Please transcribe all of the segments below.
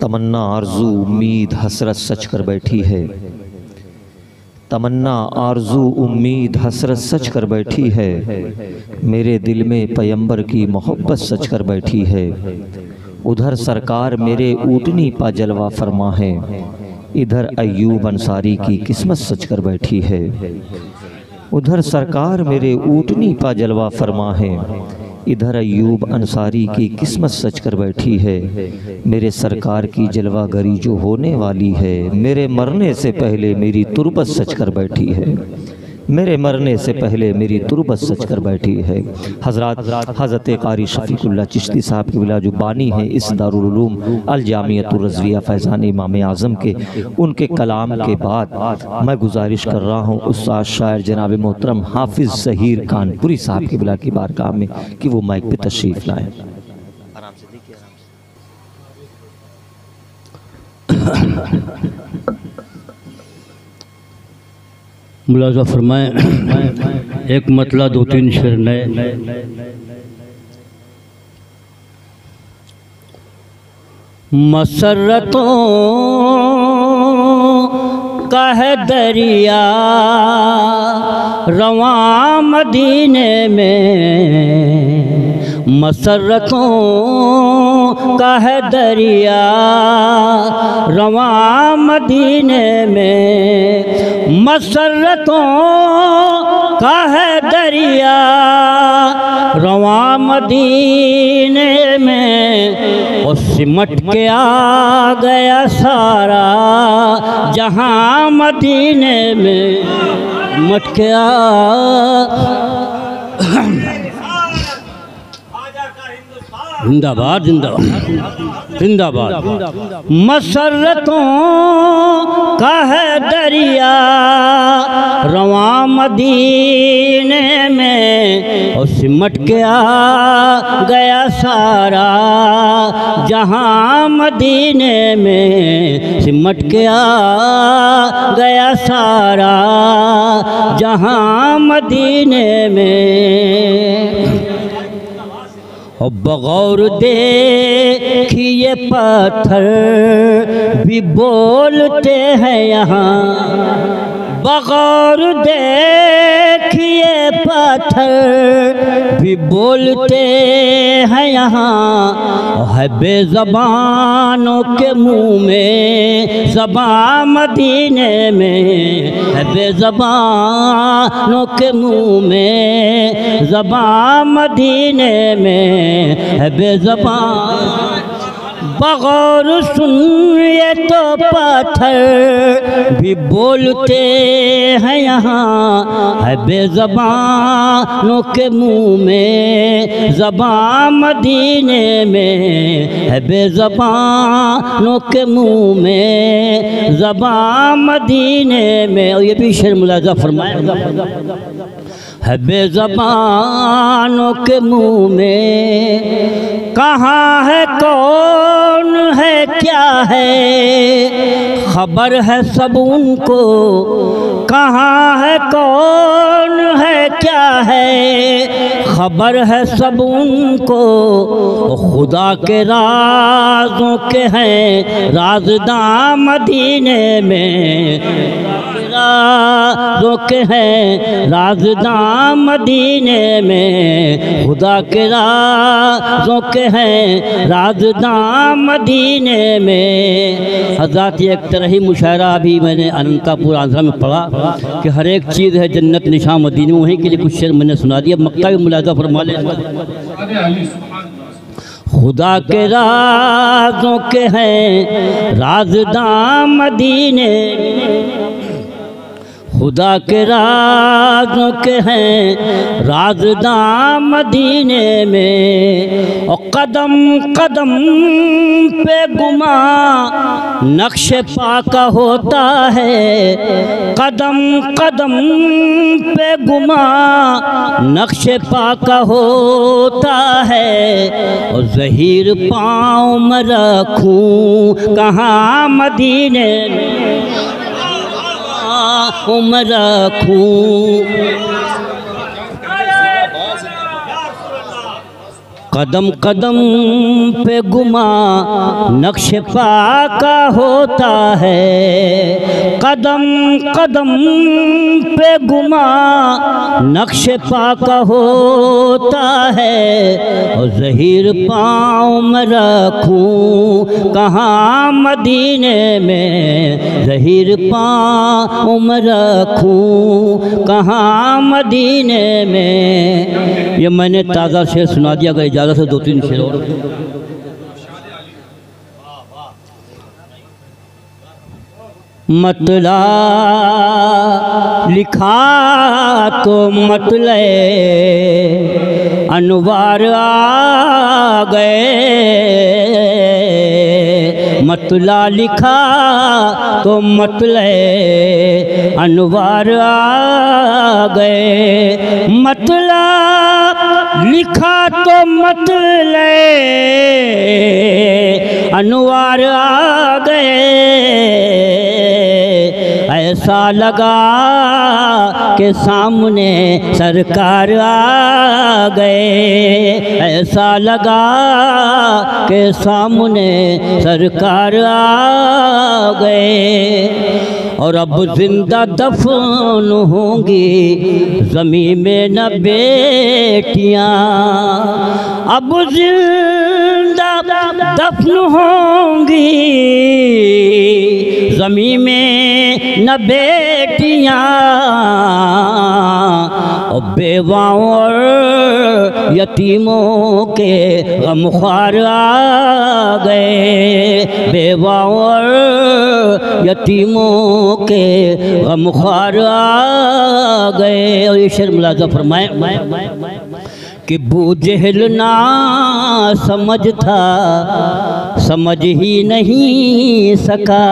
तमन्ना आरज़ू उम्मीद हसरत सच कर बैठी है। तमन्ना आरज़ू उम्मीद हसरत सच कर बैठी है। मेरे दिल में पैगंबर की मोहब्बत सच कर बैठी है। उधर सरकार मेरे ऊँटनी पा जलवा फरमा है। इधर अय्यूब अंसारी की किस्मत सच कर बैठी है। उधर सरकार मेरे ऊँटनी पा जलवा फरमा है। इधर अय्यूब अंसारी की किस्मत सच कर बैठी है। मेरे सरकार की जलवागरी जो होने वाली है, मेरे मरने से पहले मेरी तुरबत सच कर बैठी है। मेरे मरने से पहले मेरी तुरबत सच कर बैठी है। हज़रत क़ारी शफ़ीक़ुल्लाह चिश्ती साहब की बिला जो बानी है इस दारुल उलूम अल जामियतुर रज़विया फैज़ान इमाम आज़म के, उनके कलाम के बाद मैं गुजारिश कर रहा हूँ उस्ताद शायर जनाब मोहतरम हाफिज़ ज़हीर कानपुरी साहब की बिला की बारगाह में कि वो माइक पे तशरीफ़ लाएँ। मुलाज़ा फरमाएं, एक मतला दो तीन शेर नए। मसरतों का है दरिया रवां मदीने में। मसरतों का है दरिया रवां मदीने में। मसरतों का है दरिया रवां मदीने में। और सिमट के आ गया सारा जहां मदीने में। सिमट के जिंदाबाद जिंदाबाद जिंदाबाद। मसरतों का है दरिया रवां मदीने में। और सिमट के आ गया सारा जहां मदीने में। सिमट के आ गया सारा जहां मदीने में। और बगौर देखिए पत्थर भी बोलते हैं यहाँ। बगौर देखिए पत्थर भी बोलते हैं यहाँ। है बेज़बानों के मुँह में ज़बान मदीने में। है बेज़बानों के मुँह में ज़बान मदीने में। है बेज़बान बगौर सुनिए तो पत्थर भी बोलते हैं यहाँ। है बेज़बानों के मुँह में ज़बान मदीने में। है बेज़बानों के मुँह में ज़बान मदीने में। और ये भी शेर मुलाज़ा फरमाए। है बेज़बानों के मुँह में। कहाँ है कौन है क्या है खबर है सब उनको। कहाँ है कौन है क्या है खबर है सब उनको। खुदा के राज़ों के हैं राज़दां मदीने में। राज़ों के हैं राज़दां मदीने में। खुदा के राज़ों के हैं राज़दां मदीने में। हज़रत एक तरह ही मुशायरा अभी मैंने अनंतापुर आंध्रा में पढ़ा कि हर एक चीज़ है जन्नत निशान मदीने। वहीं के लिए कुछ शेर मैंने सुना दिया। मक्का भी मुलाज़ा फरमा ले। खुदा के राज़ों के हैं राज़दां मदीने। खुदा के राज़ों के हैं राज़दां मदीने में। और कदम कदम पे गुमा नक्शे पाका होता है। कदम कदम पे गुमा नक्शे पाका होता है। और ज़हीर पाँव में रखूं कहाँ मदीने में। उम्र रखूं कदम कदम पे गुमा नक्श पा का होता है, कदम कदम पे गुमा नक्श पा का होता है। और ज़हीर पाँव में रखूं कहाँ मदीने में, ज़हीर पाँव में रखूं कहाँ मदीने में। ये मैंने ताज़ा शेर सुना दिया, अगर इजाज़त से 2-3 शेर और। मतला लिखा तो मतले अनवार आ गए, मतला लिखा तो मतले अनवार आ गए, मतला लिखा तो मतले अनवार आ गए। ऐसा लगा के सामने सरकार आ गए, ऐसा लगा के सामने सरकार आ गए। और अब जिंदा दफन होंगी ज़मीन में न बेटियाँ, अब जिंदा दफन होंगी ज़मीन में न बेटियाँ। और बेवाओं और यतीमों के गमख्वार आ गए, बेवाओं और यतीमों के गमख्वार आ गए। और ये शेर मुलाज़ा फरमाए कि बूजहल ना समझ था, समझ ही नहीं सका,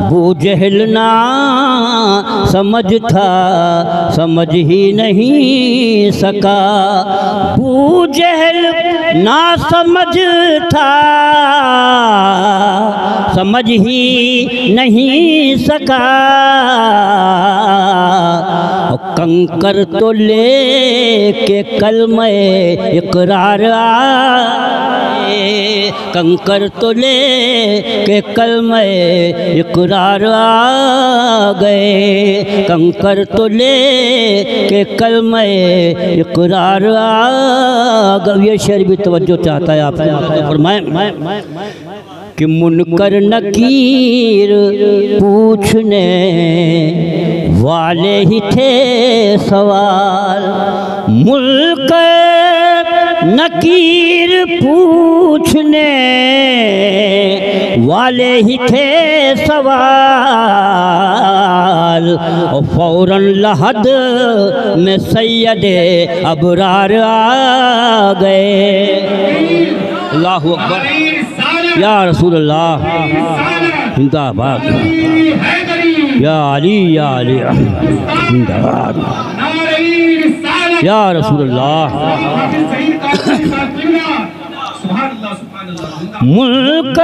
बूजहल ना समझ था, समझ ही नहीं सका, बूजहल ना समझ था, समझ ही नहीं सका। कंकर तो ले के कलमे इकरार आए, कंकर तो ले के कलमे इकरार आ गए, कंकर तो ले के कलमे इकरार आ गए। ये शेर भी तवज्जो चाहता है आपसे, फरमाए कि मुनकर नकीर पूछने वाले ही थे सवाल, मुनकर नकीर पूछने वाले ही थे सवाल। और फौरन लहद में सैयदे अबरार आ गए। अल्लाहु अकबर, या रसूल अल्लाह जिंदाबाद, या अली जिंदाबाद, या रसूल अल्लाह। मुल्क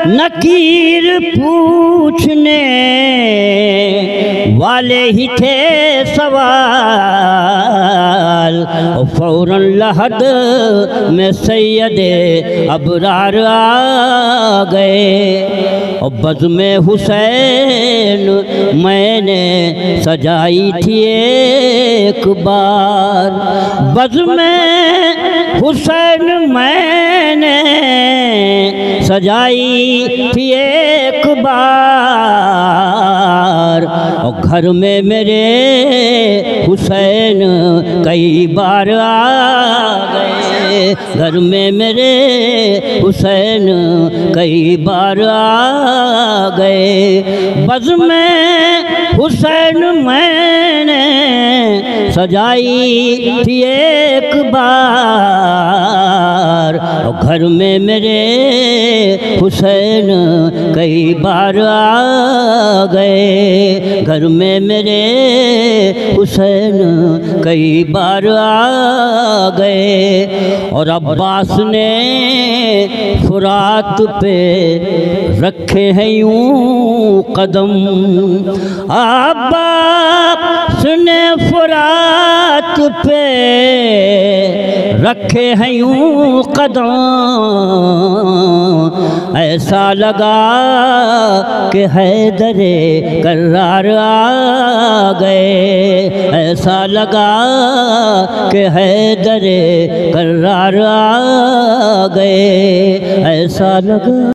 नकीर पूछने वाले ही थे सवाल। और फौरन लहद में सैयदे अबरार आ गए। और बज़्म हुसैन मैंने सजाई थी एक बार, बज़्म हुसैन मैंने सजाई थी एक बार। और घर में मेरे हुसैन कई बार आ गए, घर में मेरे हुसैन कई बार आ गए। बज़्म हुसैन मैंने सजाई थी एक बार। और घर में मेरे हुसैन कई बार आ गए, घर में मेरे हुसैन कई बार आ गए। और अब्बास ने फुरात पे रखे हैं यूं कदम, अब्बास ने फुरात पे रखे हैं यूं कदम, ऐसा लगा कि हैदरे कर्रार आ गए, ऐसा लगा कि हैदरे कर्रार आ गए, ऐसा लगा।